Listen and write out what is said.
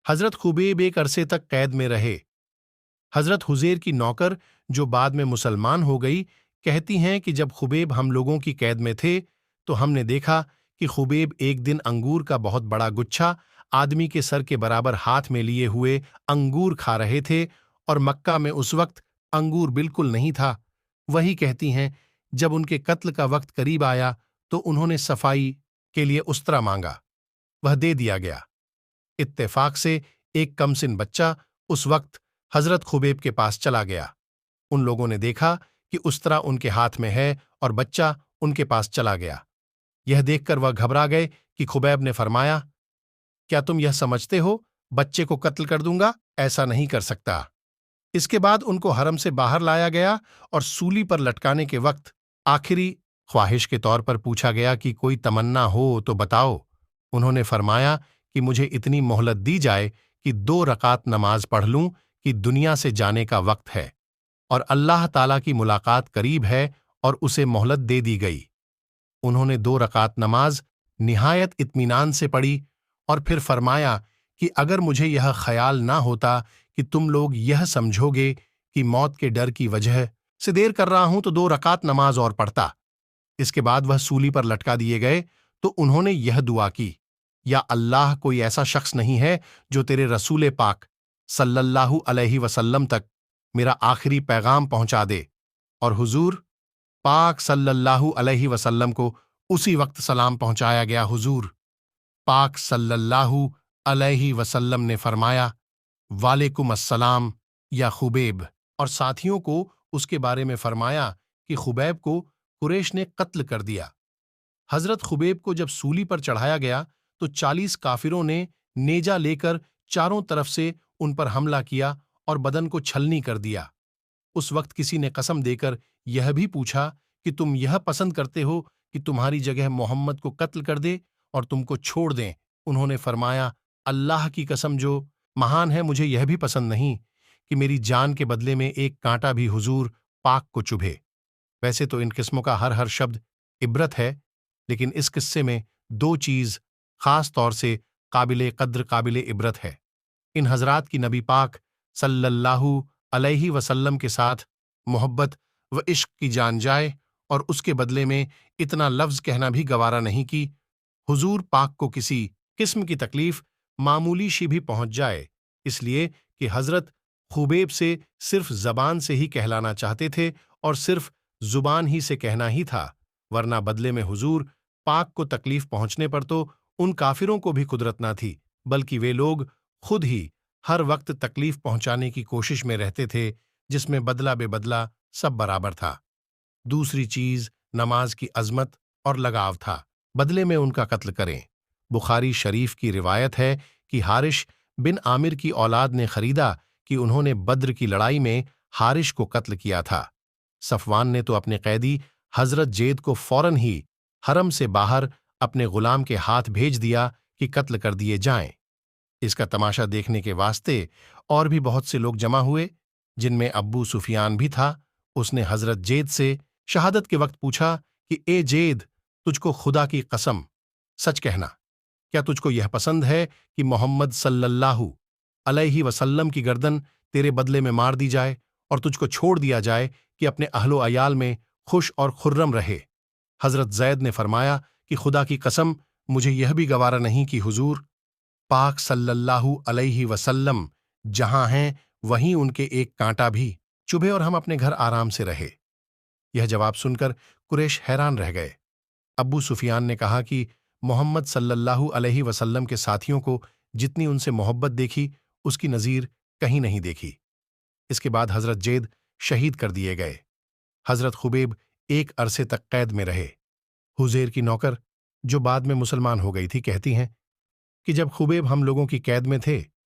हजरत Khubaib एक अरसे तक कैद में रहे। हजरत हुजैर की नौकर, जो बाद में मुसलमान हो गई, कहती हैं कि जब खुबैब हम लोगों की कैद में थे तो हमने देखा कि खुबैब एक दिन अंगूर का बहुत बड़ा गुच्छा आदमी के सर के बराबर हाथ में लिए हुए अंगूर खा रहे थे, और मक्का में उस वक्त अंगूर बिल्कुल नहीं था। वही कहती हैं, जब उनके कत्ल का वक्त करीब आया तो उन्होंने सफाई के लिए उस्तरा मांगा, वह दे दिया गया। इत्तेफाक से एक कमसिन बच्चा उस वक्त हजरत खुबैब के पास चला गया। उन लोगों ने देखा कि उस्तरा उनके हाथ में है और बच्चा उनके पास चला गया। यह देखकर वह घबरा गए कि खुबैब ने फरमाया, क्या तुम यह समझते हो बच्चे को कत्ल कर दूंगा? ऐसा नहीं कर सकता। इसके बाद उनको हरम से बाहर लाया गया और सूली पर लटकाने के वक्त आखिरी ख्वाहिश के तौर पर पूछा गया कि कोई तमन्ना हो तो बताओ। उन्होंने फरमाया कि मुझे इतनी मोहलत दी जाए कि 2 रकात नमाज पढ़ लूं कि दुनिया से जाने का वक्त है और अल्लाह ताला की मुलाकात करीब है, और उसे मोहलत दे दी गई। उन्होंने 2 रकात नमाज निहायत इत्मीनान से पढ़ी और फिर फरमाया कि अगर मुझे यह ख्याल ना होता कि तुम लोग यह समझोगे कि मौत के डर की वजह से देर कर रहा हूं तो 2 रकात नमाज और पढ़ता। इसके बाद वह सूली पर लटका दिए गए तो उन्होंने यह दुआ की, या अल्लाह, कोई ऐसा शख्स नहीं है जो तेरे रसूल पाक सल्लल्लाहु अलैहि वसल्लम तक मेरा आखिरी पैगाम पहुंचा दे। और हुजूर पाक सल्लल्लाहु अलैहि वसल्लम को उसी वक्त सलाम पहुंचाया गया। हुजूर पाक सल्लल्लाहु अलैहि वसल्लम ने फरमाया, वालेकुम अस्सलाम या खुबैब, और साथियों को उसके बारे में फरमाया कि खुबैब को कुरैश ने कत्ल कर दिया। हजरत खुबैब को जब सूली पर चढ़ाया गया तो 40 काफिरों ने नेजा लेकर चारों तरफ से उन पर हमला किया और बदन को छलनी कर दिया। उस वक्त किसी ने कसम देकर यह भी पूछा कि तुम यह पसंद करते हो कि तुम्हारी जगह मोहम्मद को कत्ल कर दे और तुमको छोड़ दें? उन्होंने फरमाया, अल्लाह की कसम जो महान है, मुझे यह भी पसंद नहीं कि मेरी जान के बदले में एक कांटा भी हुजूर पाक को चुभे। वैसे तो इन किस्मों का हर हर शब्द इबरत है, लेकिन इस किस्से में 2 चीज खास तौर से काबिले कद्र काबिले इबरत है। इन हजरात की नबी पाक सल्लल्लाहु अलैहि वसल्लम के साथ मोहब्बत व इश्क की जान जाए और उसके बदले में इतना लफ्ज कहना भी गवारा नहीं कि हुजूर पाक को किसी किस्म की तकलीफ मामूली सी भी पहुंच जाए, इसलिए कि हजरत खुबैब से सिर्फ जबान से ही कहलाना चाहते थे और सिर्फ जुबान ही से कहना ही था, वरना बदले में हुजूर पाक को तकलीफ पहुंचने पर तो उन काफिरों को भी कुदरत ना थी, बल्कि वे लोग खुद ही हर वक्त तकलीफ पहुंचाने की कोशिश में रहते थे, जिसमें बदला बेबदला सब बराबर था। दूसरी चीज नमाज की अजमत और लगाव था, बदले में उनका कत्ल करें। बुखारी शरीफ की रिवायत है कि हारिश बिन आमिर की औलाद ने खरीदा कि उन्होंने बद्र की लड़ाई में हारिश को कत्ल किया था। सफवान ने तो अपने कैदी हजरत जेद को फौरन ही हरम से बाहर अपने गुलाम के हाथ भेज दिया कि कत्ल कर दिए जाएं। इसका तमाशा देखने के वास्ते और भी बहुत से लोग जमा हुए, जिनमें अब्बू सुफियान भी था। उसने हजरत जेद से शहादत के वक्त पूछा कि ए जेद, तुझको खुदा की कसम सच कहना, क्या तुझको यह पसंद है कि मोहम्मद सल्लल्लाहु अलैहि वसल्लम की गर्दन तेरे बदले में मार दी जाए और तुझको छोड़ दिया जाए कि अपने अहलो अयाल में खुश और खुर्रम रहे? हजरत जैद ने फरमाया कि खुदा की कसम, मुझे यह भी गवारा नहीं कि हुजूर पाक सल्लल्लाहु अलैहि वसल्लम जहां हैं वहीं उनके एक कांटा भी चुभे और हम अपने घर आराम से रहे। यह जवाब सुनकर कुरैश हैरान रह गए। अब्बू सुफियान ने कहा कि मोहम्मद सल्लल्लाहु अलैहि वसल्लम के साथियों को जितनी उनसे मोहब्बत देखी उसकी नज़ीर कहीं नहीं देखी। इसके बाद हजरत जेद शहीद कर दिए गए। हजरत खुबैब एक अरसे तक कैद में रहे। हुजैर की नौकर, जो बाद में मुसलमान हो गई थी, कहती हैं कि जब खुबैब हम लोगों की कैद में थे